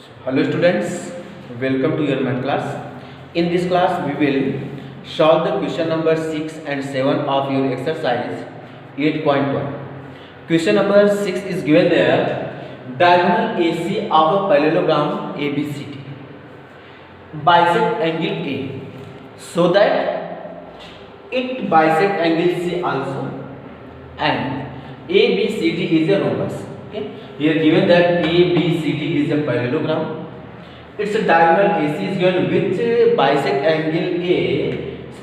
Hello students, welcome to your math class. In this class we will solve the question number 6 and 7 of your exercise 8.1. Question number 6 is given there. Diagonal AC of a parallelogram ABCD bisect angle A so that it bisect angle C also, and ABCD is a rhombus. Okay, here given that ABCD is a parallelogram, its a diagonal AC is given which bisect angle A.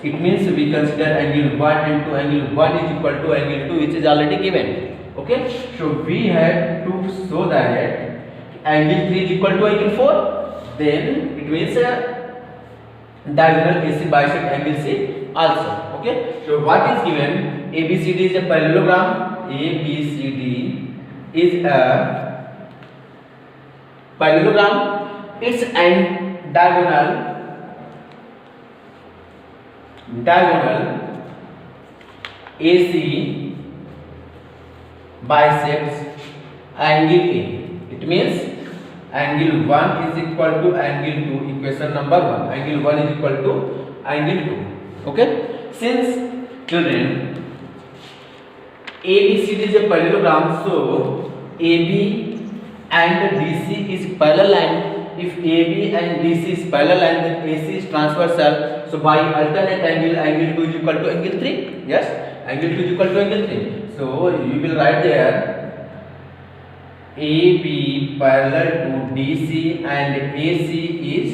It means we consider angle 1 and 2. Angle 1 is equal to angle 2, which is already given. Okay, so we have to show that angle 3 is equal to angle 4. Then it means diagonal AC bisect angle C also. Okay, so what is given? ABCD is a parallelogram. ABCD is a parallelogram. Its and diagonal AC bisects angle A. It means angle 1 is equal to angle 2. Equation number 1. Angle 1 is equal to angle 2. Okay. Since children ABCD is a parallelogram, so AB and DC is parallel line. If AB and DC is parallel line, then AC is transversal. So by alternate angle, angle 2 is equal to angle 3. Yes, angle 2 is equal to angle 3. So you will write there AB parallel to DC and AC is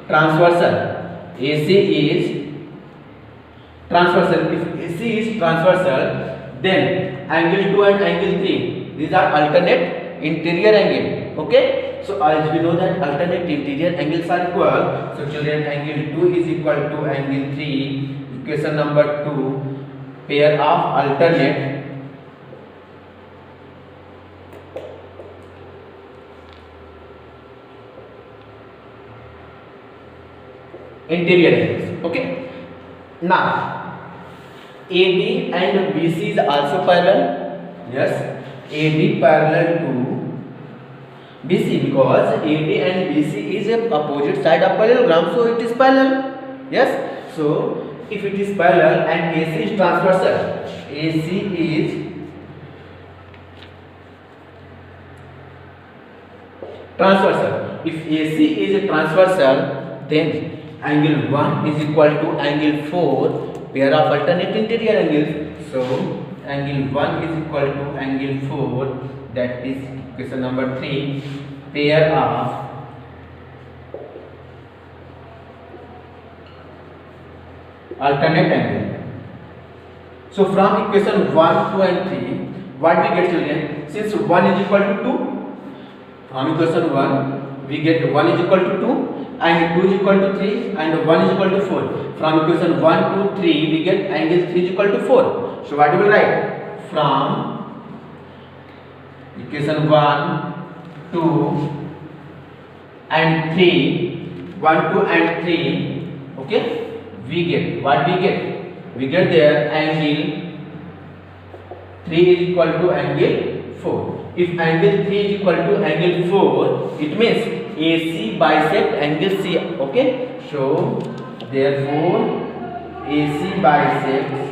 transversal. AC is transversal. If AC is transversal, then angle 2 and angle 3, these are alternate interior angle. Okay, so as we know that alternate interior angles are equal, so children, angle 2 is equal to angle 3. Equation number 2, pair of alternate interior angles. Okay, now AD and BC is also parallel. Yes, AD parallel to BC because AD and BC is a opposite side of parallelogram, so it is parallel. Yes, so if it is parallel and AC is transversal, AC is transversal. If AC is transversal, then angle 1 is equal to angle 4. Pair of alternate interior angles. So angle 1 is equal to angle 4. That is question number 3. Pair of alternate angle. So from equation 1, 2 and 3, what we get, children? Since 1 is equal to 2, from equation 1 we get 1 is equal to 2 and 2 is equal to 3 and 1 is equal to 4. From equation 1, 2, 3 we get angle 3 is equal to 4. So what we will write? From equation 1, 2 and 3, 1, 2 and 3, okay, we get what we get? We get there angle 3 is equal to angle 4. If angle 3 is equal to angle 4, it means AC bisect angle C. Okay, so therefore AC bisects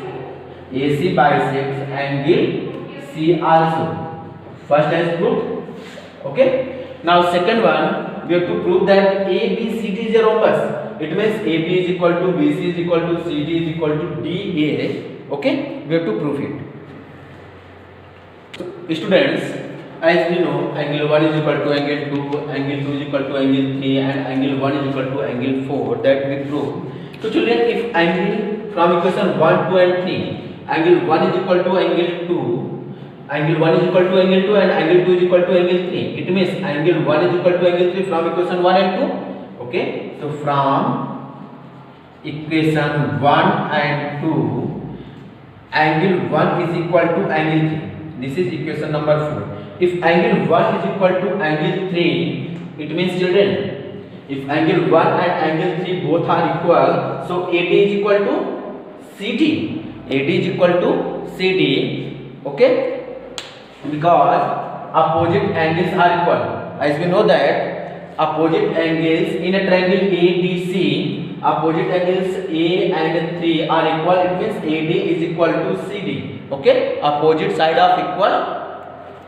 angle C also. First as proved. Okay, now second one, we have to prove that ABCD is a rhombus. It means AB is equal to BC is equal to CD is equal to DA. Okay, we have to prove it. So, students, as we know, angle 1 is equal to angle 2, angle 2 is equal to angle 3 and angle 1 is equal to angle 4, that we prove. So children, if angle from equation 1, 2 and 3, angle 1 is equal to angle 2, angle 1 is equal to angle 2 and angle 2 is equal to angle 3, it means angle 1 is equal to angle 3 from equation 1 and 2. Okay, so from equation 1 and 2, angle 1 is equal to angle 3. This is equation number 4. If angle 1 is equal to angle 3, it means, children, if angle 1 and angle 3 both are equal, so AD is equal to CD. AD is equal to CD. Okay, because opposite angles are equal. As we know that opposite angles in a triangle ADC, opposite angles A and 3 are equal, it means AD is equal to CD. Okay, opposite side of equal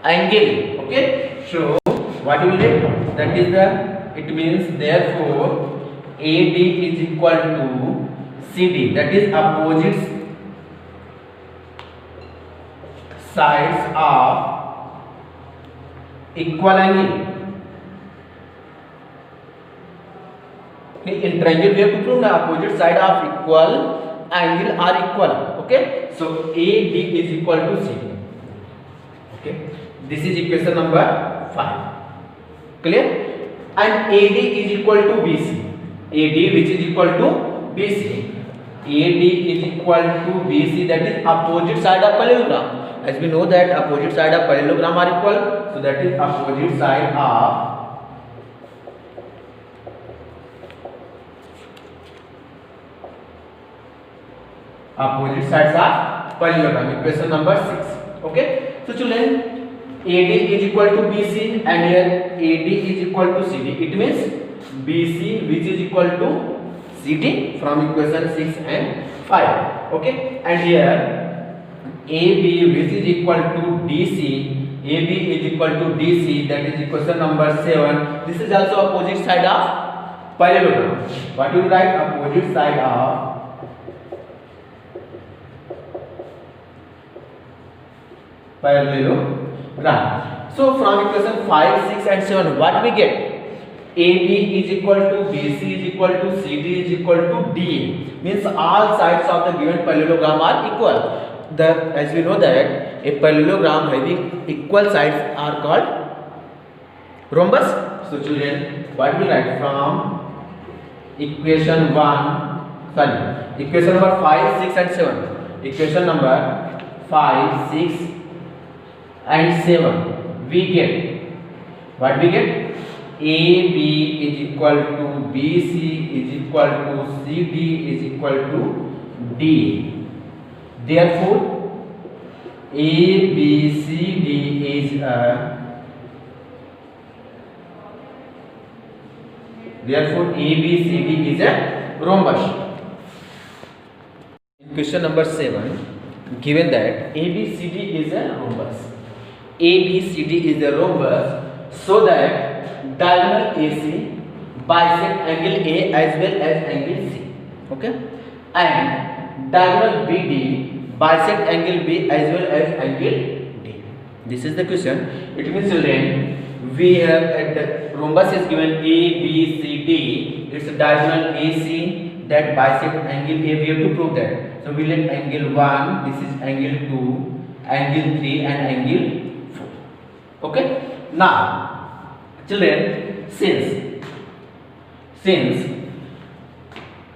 angle. Okay, so what you will get? That is the, it means therefore AD is equal to CD, that is opposite sides of equal angle. In triangle we have to prove the opposite side of equal angle are equal. Okay, so AD is equal to CD. Okay, this is equation number 5. Clear? And AD is equal to BC. AD which is equal to BC. AD is equal to BC, that is opposite side of parallelogram. As we know that opposite side of parallelogram are equal, so that is opposite side of opposite sides of parallelogram. Equation number 6. Okay, so children, AD is equal to BC and here AD is equal to CD. It means BC which is equal to CD from equation 6 and 5. Okay, and here AB which is equal to DC, AB is equal to DC, that is equation number 7. This is also opposite side of parallelogram. What you write? Opposite side of parallelogram. So from equation 5, 6 and 7 what we get? AB is equal to BC is equal to CD is equal to DA, means all sides of the given parallelogram are equal. As we know that a parallelogram having equal sides are called rhombus. So children, what we write from equation 1, equation number 5, 6 and 7. Equation number 5, 6 and 7 we get, what we get? AB is equal to BC is equal to CD is equal to D. Therefore ABCD is a, therefore ABCD is a rhombus. In question number 7 given that ABCD is a rhombus, ABCD is a rhombus, so that diagonal AC bisect angle A as well as angle C. Okay, and diagonal BD bisect angle B as well as angle D. This is the question. It means children, we have at the rhombus is given A, B, C, D. It's a diagonal AC that bisect angle A. We have to prove that. So we let angle 1. This is angle 2, angle 3, and angle 4. Okay. Now, children, since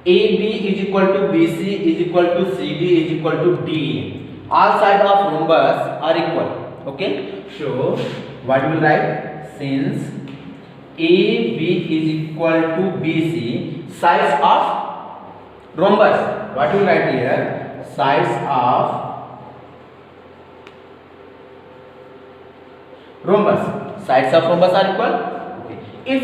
AB is equal to BC is equal to CD is equal to D, all sides of rhombus are equal. Okay, so what we will write? Since AB is equal to BC, sides of rhombus, what we will write here? Sides of rhombus. Sides of rhombus are equal. Okay. If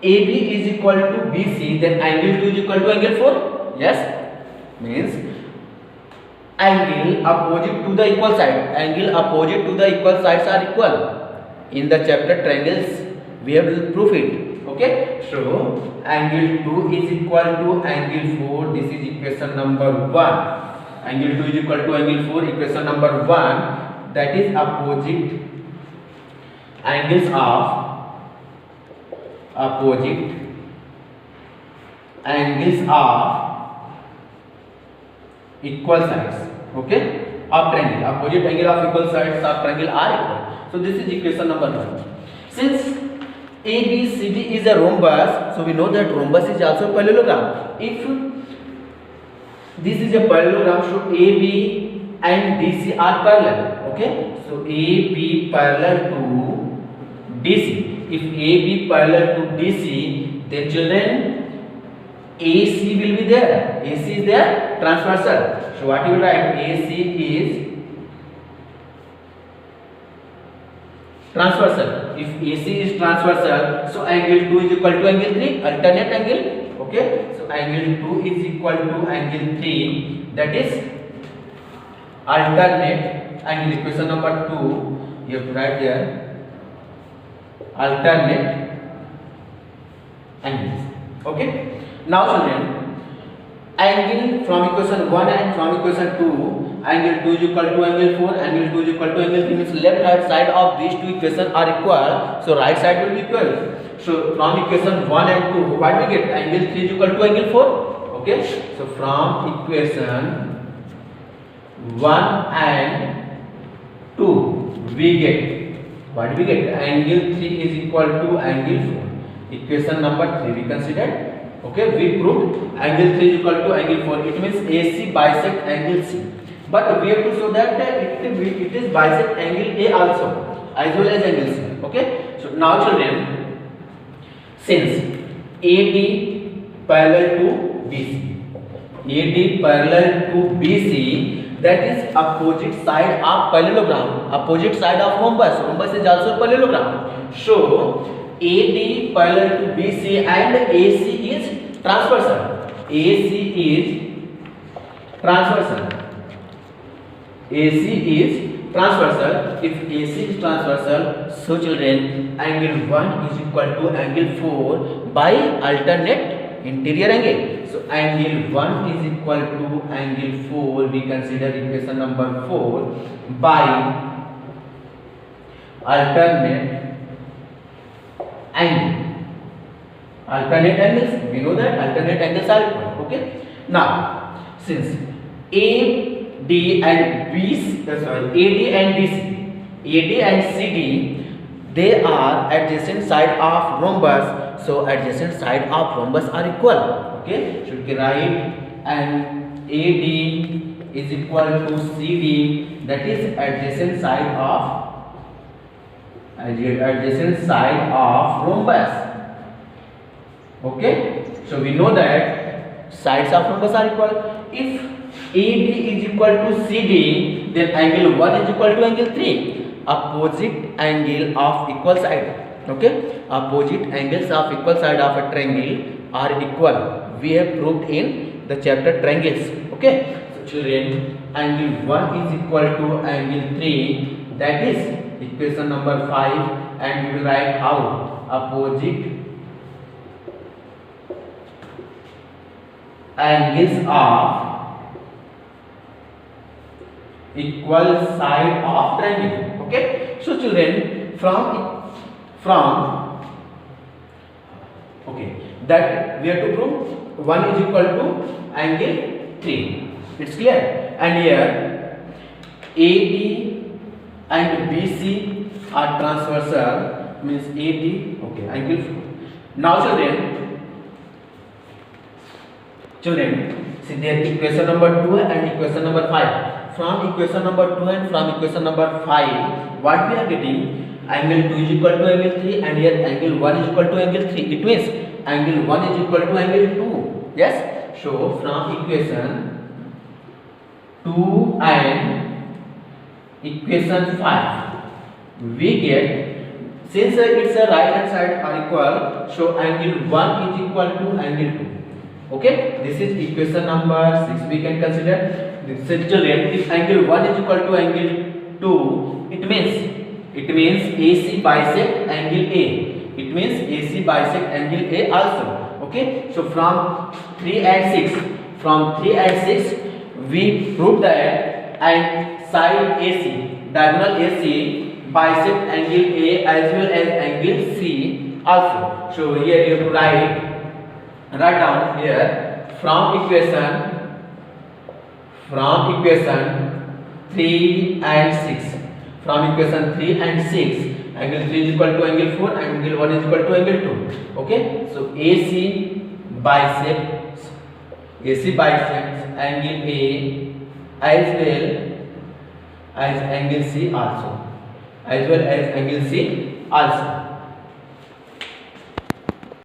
AB is equal to BC, then angle 2 is equal to angle 4. Yes, means angle opposite to the equal side. Angle opposite to the equal sides are equal. In the chapter triangles, we have to prove it. Okay, so angle 2 is equal to angle 4. This is equation number 1. Angle 2 is equal to angle 4. Equation number 1. That is opposite angles of equal sides. Okay, of triangle. Opposite angle of equal sides of triangle are equal. So this is equation number 1. Since ABCD is a rhombus, so we know that rhombus is also a parallelogram. If this is a parallelogram, so AB and DC are parallel. Okay, so AB parallel to DC. If AB parallel to DC, then children AC will be there. AC is there, transversal. So what you will write? AC is transversal. if AC is transversal, so angle 2 is equal to angle 3, alternate angle. Okay, so angle 2 is equal to angle 3, that is alternate angle. Equation number 2 you have to write there, alternate angles. Okay, now children, angle from equation 1 and from equation 2, angle 2 is equal to angle 4, angle 2 is equal to angle 3, means left right side of these two equations are equal, so right side will be equal. So from equation 1 and 2, what we get? Angle 3 is equal to angle 4. Okay, so from equation 1 and 2 we get, what we get? Angle 3 is equal to angle 4. Equation number 3 we considered. Okay, we proved angle 3 is equal to angle 4. It means AC bisect angle C. But we have to show that it is bisect angle A also, as well as angle C. Okay, so now children, since AD parallel to BC, AD parallel to BC, that is opposite side of parallelogram, opposite side of rhombus. Rhombus is also parallelogram. So AD parallel to BC and AC is transversal. AC is transversal. AC is transversal. If AC is transversal, so children, angle 1 is equal to angle 4 by alternate interior angle. So angle 1 is equal to angle 4. We consider equation number 4 by alternate angle. Alternate angles, we know that alternate angles are equal. Okay. Now, since AD and AD and CD, they are adjacent side of rhombus. So adjacent side of rhombus are equal. Okay. Should we write and AD is equal to CD, that is adjacent side of rhombus. Okay, so we know that sides of rhombus are equal. If AD is equal to CD, then angle 1 is equal to angle 3. Opposite angle of equal side. Okay, opposite angles of equal side of a triangle are equal. We have proved in the chapter triangles. Okay, so children, angle 1 is equal to angle 3. That is equation number 5, and we will write how opposite angles of equal side of triangle. Okay, so children, from okay, that we have to prove 1 is equal to angle 3. It's clear. And here AD and BC are transversal, means AD, okay, angle 4. Now children, see there equation number 2 and equation number 5. From equation number 2 and from equation number 5, what we are getting? Angle 2 is equal to angle 3, and here angle 1 is equal to angle 3. It means angle 1 is equal to angle 2. Yes. So from equation 2 and equation 5, we get, since it's a right hand side are equal, so angle 1 is equal to angle 2. Okay, this is equation number 6. We can consider this is children, if angle 1 is equal to angle 2, it means AC bisect angle A. It means AC bisect angle A also. Okay, so from 3 and 6, we proved that and side AC, diagonal AC bisect angle A as well as angle C also. So here you have to write down here from equation 3 and 6. From equation 3 and 6, angle 3 is equal to angle 4 and angle 1 is equal to angle 2. Okay, so AC bisects angle A as well as angle C also,